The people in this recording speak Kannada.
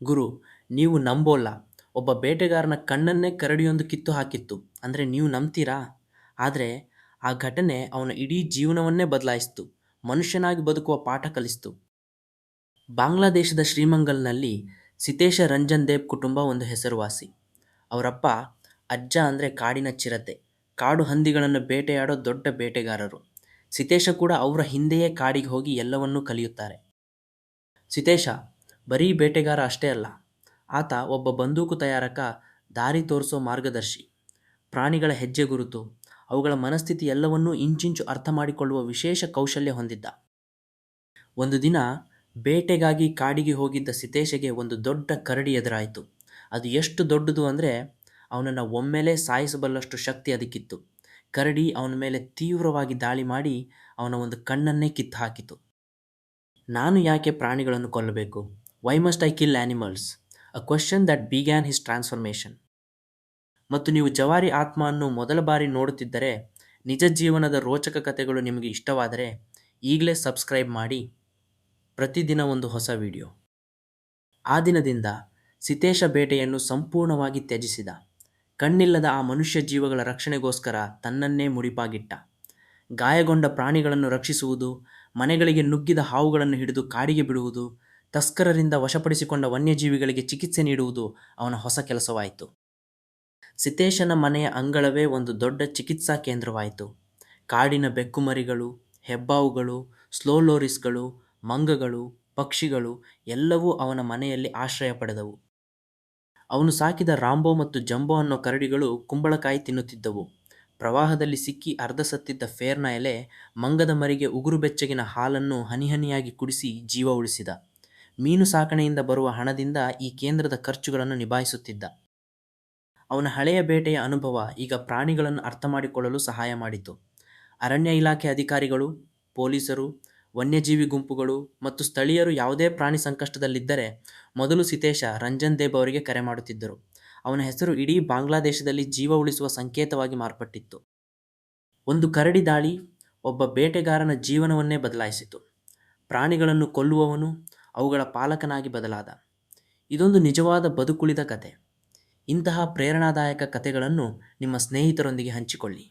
ಗುರು, ನೀವು ನಂಬೋಲ್ಲ, ಒಬ್ಬ ಬೇಟೆಗಾರನ ಕಣ್ಣನ್ನೇ ಕರಡಿಯೊಂದು ಕಿತ್ತು ಹಾಕಿತ್ತು ಅಂದರೆ ನೀವು ನಂಬ್ತೀರಾ? ಆದರೆ ಆ ಘಟನೆ ಅವನ ಇಡೀ ಜೀವನವನ್ನೇ ಬದಲಾಯಿಸಿತು, ಮನುಷ್ಯನಾಗಿ ಬದುಕುವ ಪಾಠ ಕಲಿಸಿತು. ಬಾಂಗ್ಲಾದೇಶದ ಶ್ರೀಮಂಗಲ್ನಲ್ಲಿ ಸಿತೇಶ ರಂಜನ್ ದೇಬ್ ಕುಟುಂಬ ಒಂದು ಹೆಸರುವಾಸಿ. ಅವರಪ್ಪ ಅಜ್ಜ ಅಂದರೆ ಕಾಡಿನ ಚಿರತೆ, ಕಾಡು ಹಂದಿಗಳನ್ನು ಬೇಟೆಯಾಡೋ ದೊಡ್ಡ ಬೇಟೆಗಾರರು. ಸಿತೇಶ ಕೂಡ ಅವರ ಹಿಂದೆಯೇ ಕಾಡಿಗೆ ಹೋಗಿ ಎಲ್ಲವನ್ನೂ ಕಲಿಯುತ್ತಾರೆ. ಸಿತೇಶ ಬರೀ ಬೇಟೆಗಾರ ಅಷ್ಟೇ ಅಲ್ಲ, ಆತ ಒಬ್ಬ ಬಂದೂಕು ತಯಾರಕ, ದಾರಿ ತೋರಿಸೋ ಮಾರ್ಗದರ್ಶಿ. ಪ್ರಾಣಿಗಳ ಹೆಜ್ಜೆ ಗುರುತು, ಅವುಗಳ ಮನಸ್ಥಿತಿ ಎಲ್ಲವನ್ನೂ ಇಂಚಿಂಚು ಅರ್ಥ ಮಾಡಿಕೊಳ್ಳುವ ವಿಶೇಷ ಕೌಶಲ್ಯ ಹೊಂದಿದ್ದ. ಒಂದು ದಿನ ಬೇಟೆಗಾಗಿ ಕಾಡಿಗೆ ಹೋಗಿದ್ದ ಸಿತೇಶಗೆ ಒಂದು ದೊಡ್ಡ ಕರಡಿ ಎದುರಾಯಿತು. ಅದು ಎಷ್ಟು ದೊಡ್ಡದು ಅಂದರೆ ಅವನನ್ನು ಒಮ್ಮೆಲೇ ಸಾಯಿಸಬಲ್ಲಷ್ಟು ಶಕ್ತಿ ಅದಕ್ಕಿತ್ತು. ಕರಡಿ ಅವನ ಮೇಲೆ ತೀವ್ರವಾಗಿ ದಾಳಿ ಮಾಡಿ ಅವನ ಒಂದು ಕಣ್ಣನ್ನೇ ಕಿತ್ತು ಹಾಕಿತು. ನಾನು ಯಾಕೆ ಪ್ರಾಣಿಗಳನ್ನು ಕೊಲ್ಲಬೇಕು? Why must I kill animals? A question that began his transformation. ಮತ್ತು ನೀವು ಜವಾರಿ ಆತ್ಮ ಅನ್ನು ಮೊದಲ ಬಾರಿ ನೋಡುತ್ತಿದ್ದರೆ, ನಿಜ ಜೀವನದ ರೋಚಕ ಕಥೆಗಳು ನಿಮಗೆ ಇಷ್ಟವಾದರೆ ಈಗಲೇ ಸಬ್ಸ್ಕ್ರೈಬ್ ಮಾಡಿ. ಪ್ರತಿದಿನ ಒಂದು ಹೊಸ ವಿಡಿಯೋ. ಆ ದಿನದಿಂದ ಸಿತೇಶ ಬೇಟೆಯನ್ನು ಸಂಪೂರ್ಣವಾಗಿ ತ್ಯಜಿಸಿದ. ಕಣ್ಣಿಲ್ಲದ ಆ ಮನುಷ್ಯ ಜೀವಗಳ ರಕ್ಷಣೆಗೋಸ್ಕರ ತನ್ನನ್ನೇ ಮುಡಿಪಾಗಿಟ್ಟ. ಗಾಯಗೊಂಡ ಪ್ರಾಣಿಗಳನ್ನು ರಕ್ಷಿಸುವುದು, ಮನೆಗಳಿಗೆ ನುಗ್ಗಿದ ಹಾವುಗಳನ್ನು ಹಿಡಿದು ಕಾಡಿಗೆ ಬಿಡುವುದು, ತಸ್ಕರರಿಂದ ವಶಪಡಿಸಿಕೊಂಡ ವನ್ಯಜೀವಿಗಳಿಗೆ ಚಿಕಿತ್ಸೆ ನೀಡುವುದು ಅವನ ಹೊಸ ಕೆಲಸವಾಯಿತು. ಸಿತೇಶನ ಮನೆಯ ಅಂಗಳವೇ ಒಂದು ದೊಡ್ಡ ಚಿಕಿತ್ಸಾ ಕೇಂದ್ರವಾಯಿತು. ಕಾಡಿನ ಬೆಕ್ಕುಮರಿಗಳು, ಹೆಬ್ಬಾವುಗಳು, ಸ್ಲೋ ಲೋರಿಸ್ಗಳು, ಮಂಗಗಳು, ಪಕ್ಷಿಗಳು ಎಲ್ಲವೂ ಅವನ ಮನೆಯಲ್ಲಿ ಆಶ್ರಯ ಪಡೆದವು. ಅವನು ಸಾಕಿದ ರಾಂಬೋ ಮತ್ತು ಜಂಬೋ ಅನ್ನೋ ಕರಡಿಗಳು ಕುಂಬಳಕಾಯಿ ತಿನ್ನುತ್ತಿದ್ದವು. ಪ್ರವಾಹದಲ್ಲಿ ಸಿಕ್ಕಿ ಅರ್ಧ ಸತ್ತಿದ್ದ ಫೇರ್ನ ಎಲೆ ಮಂಗದ ಮರಿಗೆ ಉಗುರು ಬೆಚ್ಚಗಿನ ಹಾಲನ್ನು ಹನಿಹನಿಯಾಗಿ ಕುಡಿಸಿ ಜೀವ ಉಳಿಸಿದ. ಮೀನು ಸಾಕಣೆಯಿಂದ ಬರುವ ಹಣದಿಂದ ಈ ಕೇಂದ್ರದ ಖರ್ಚುಗಳನ್ನು ನಿಭಾಯಿಸುತ್ತಿದ್ದ. ಅವನ ಹಳೆಯ ಬೇಟೆಯ ಅನುಭವ ಈಗ ಪ್ರಾಣಿಗಳನ್ನು ಅರ್ಥ ಮಾಡಿಕೊಳ್ಳಲು ಸಹಾಯ ಮಾಡಿತು. ಅರಣ್ಯ ಇಲಾಖೆ ಅಧಿಕಾರಿಗಳು, ಪೊಲೀಸರು, ವನ್ಯಜೀವಿ ಗುಂಪುಗಳು ಮತ್ತು ಸ್ಥಳೀಯರು ಯಾವುದೇ ಪ್ರಾಣಿ ಸಂಕಷ್ಟದಲ್ಲಿದ್ದರೆ ಮೊದಲು ಸಿತೇಶ ರಂಜನ್ ದೇಬ್ ಅವರಿಗೆ ಕರೆ ಮಾಡುತ್ತಿದ್ದರು. ಅವನ ಹೆಸರು ಇಡೀ ಬಾಂಗ್ಲಾದೇಶದಲ್ಲಿ ಜೀವ ಉಳಿಸುವ ಸಂಕೇತವಾಗಿ ಮಾರ್ಪಟ್ಟಿತ್ತು. ಒಂದು ಕರಡಿ ದಾಳಿ ಒಬ್ಬ ಬೇಟೆಗಾರನ ಜೀವನವನ್ನೇ ಬದಲಾಯಿಸಿತು. ಪ್ರಾಣಿಗಳನ್ನು ಕೊಲ್ಲುವವನು ಅವುಗಳ ಪಾಲಕನಾಗಿ ಬದಲಾದ. ಇದೊಂದು ನಿಜವಾದ ಬದುಕುಳಿದ ಕತೆ. ಇಂತಹ ಪ್ರೇರಣಾದಾಯಕ ಕಥೆಗಳನ್ನು ನಿಮ್ಮ ಸ್ನೇಹಿತರೊಂದಿಗೆ ಹಂಚಿಕೊಳ್ಳಿ.